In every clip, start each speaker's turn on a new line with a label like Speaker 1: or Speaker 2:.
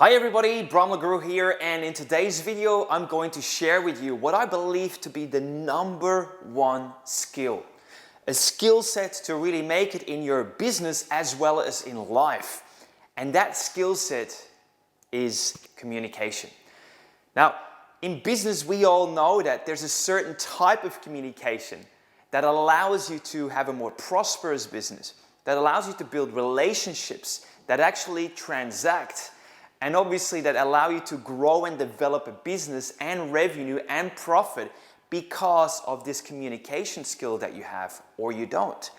Speaker 1: Hi everybody, Bram Lagrou here, and in today's video I'm going to share with you what I believe to be the #1 skill. A skill set to really make it in your business as well as in life. And that skill set is communication. Now, in business we all know that there's a certain type of communication that allows you to have a more prosperous business, that allows you to build relationships that actually transact, and obviously that allow you to grow and develop a business and revenue and profit because of this communication skill that you have or you don't.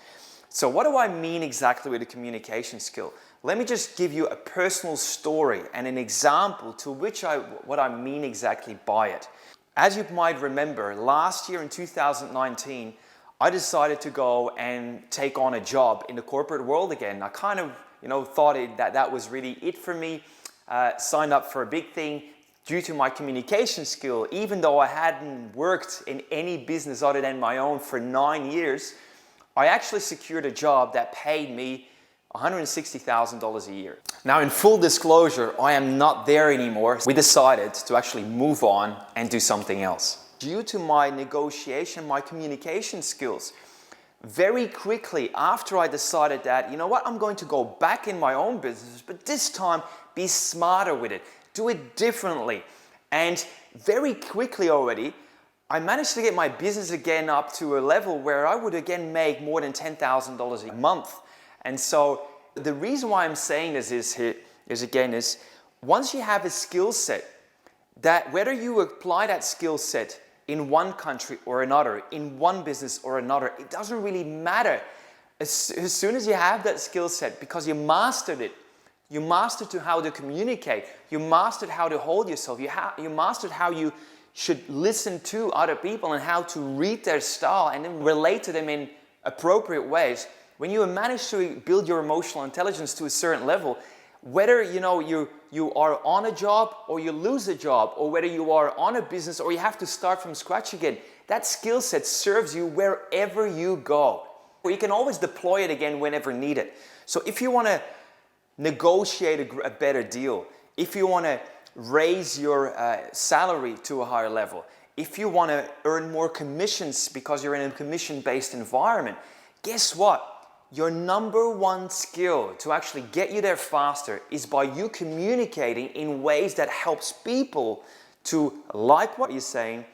Speaker 1: So what do I mean exactly with a communication skill? Let me just give you a personal story and an example to what I mean exactly by it. As you might remember, last year in 2019, I decided to go and take on a job in the corporate world again. I kind of, thought that was really it for me. Signed up for a big thing due to my communication skill. Even though I hadn't worked in any business other than my own for 9 years, I actually secured a job that paid me $160,000 a year. Now, in full disclosure, I am not there anymore. We decided to actually move on and do something else. Due to my negotiation, my communication skills, very quickly after I decided that, I'm going to go back in my own business, but this time be smarter with it, do it differently. And very quickly already, I managed to get my business again up to a level where I would again make more than $10,000 a month. And so the reason why I'm saying this is once you have a skill set, that whether you apply that skill set in one country or another, in one business or another, it doesn't really matter. As soon as you have that skill set, because you mastered it, you mastered how to communicate, you mastered how to hold yourself, you mastered how you should listen to other people and how to read their style and then relate to them in appropriate ways. When you manage to build your emotional intelligence to a certain level, whether you are on a job or you lose a job, or whether you are on a business or you have to start from scratch again, that skill set serves you wherever you go. Or you can always deploy it again whenever needed. So if you want to negotiate a better deal, if you want to raise your salary to a higher level, if you want to earn more commissions because you're in a commission-based environment, guess what? Your #1 skill to actually get you there faster is by you communicating in ways that helps people to like what you're saying,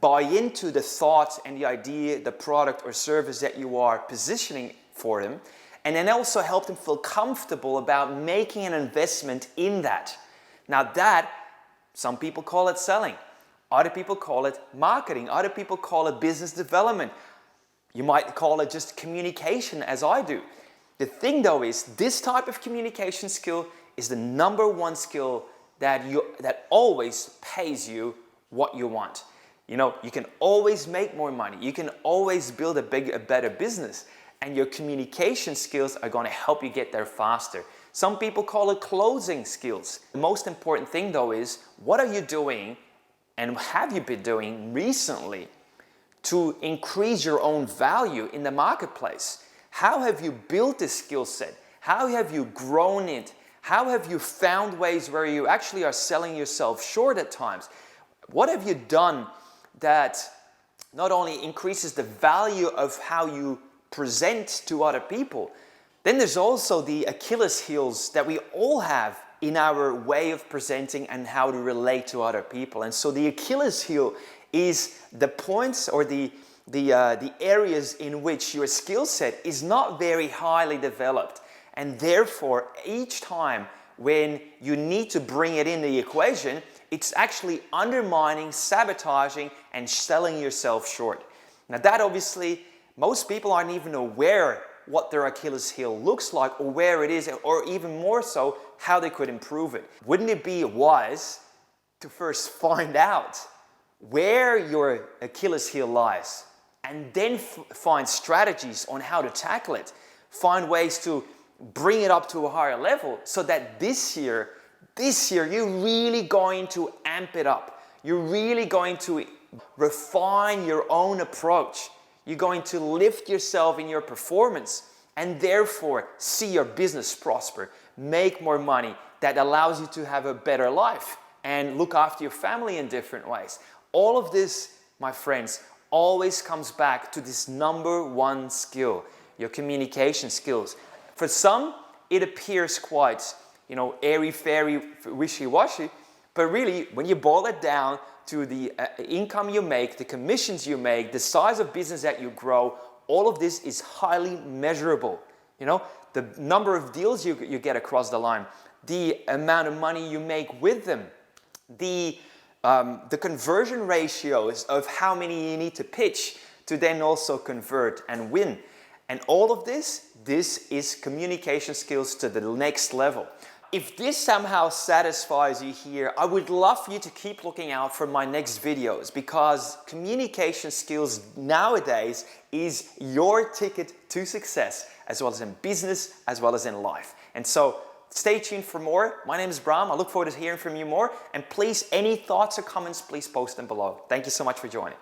Speaker 1: buy into the thought and the idea, the product or service that you are positioning for them, and then also help them feel comfortable about making an investment in that. Now that, some people call it selling, other people call it marketing, other people call it business development. You might call it just communication, as I do. The thing though is, this type of communication skill is the #1 skill that always pays you what you want. You can always make more money. You can always build a better business. And your communication skills are going to help you get there faster. Some people call it closing skills. The most important thing though is, what are you doing and have you been doing recently to increase your own value in the marketplace? How have you built this skill set? How have you grown it? How have you found ways where you actually are selling yourself short at times? What have you done that not only increases the value of how you present to other people? Then there's also the Achilles heels that we all have in our way of presenting and how to relate to other people. And so the Achilles heel is the points or the areas in which your skill set is not very highly developed. And therefore, each time when you need to bring it in the equation, it's actually undermining, sabotaging, and selling yourself short. Now that obviously, most people aren't even aware what their Achilles heel looks like or where it is, or even more so, how they could improve it. Wouldn't it be wise to first find out where your Achilles heel lies and then find strategies on how to tackle it, find ways to bring it up to a higher level, so that this year you're really going to amp it up. You're really going to refine your own approach. You're going to lift yourself in your performance and therefore see your business prosper, make more money, that allows you to have a better life and look after your family in different ways. All of this, my friends, always comes back to this number one skill, your communication skills. For some, it appears quite, airy-fairy, wishy-washy, but really, when you boil it down to the income you make, the commissions you make, the size of business that you grow, all of this is highly measurable. The number of deals you get across the line, the amount of money you make with them, the conversion ratios of how many you need to pitch to then also convert and win. And all of this is communication skills to the next level. If this somehow satisfies you here, I would love for you to keep looking out for my next videos, because communication skills nowadays is your ticket to success, as well as in business, as well as in life. And so stay tuned for more. My name is Bram. I look forward to hearing from you more. And please, any thoughts or comments, please post them below. Thank you so much for joining.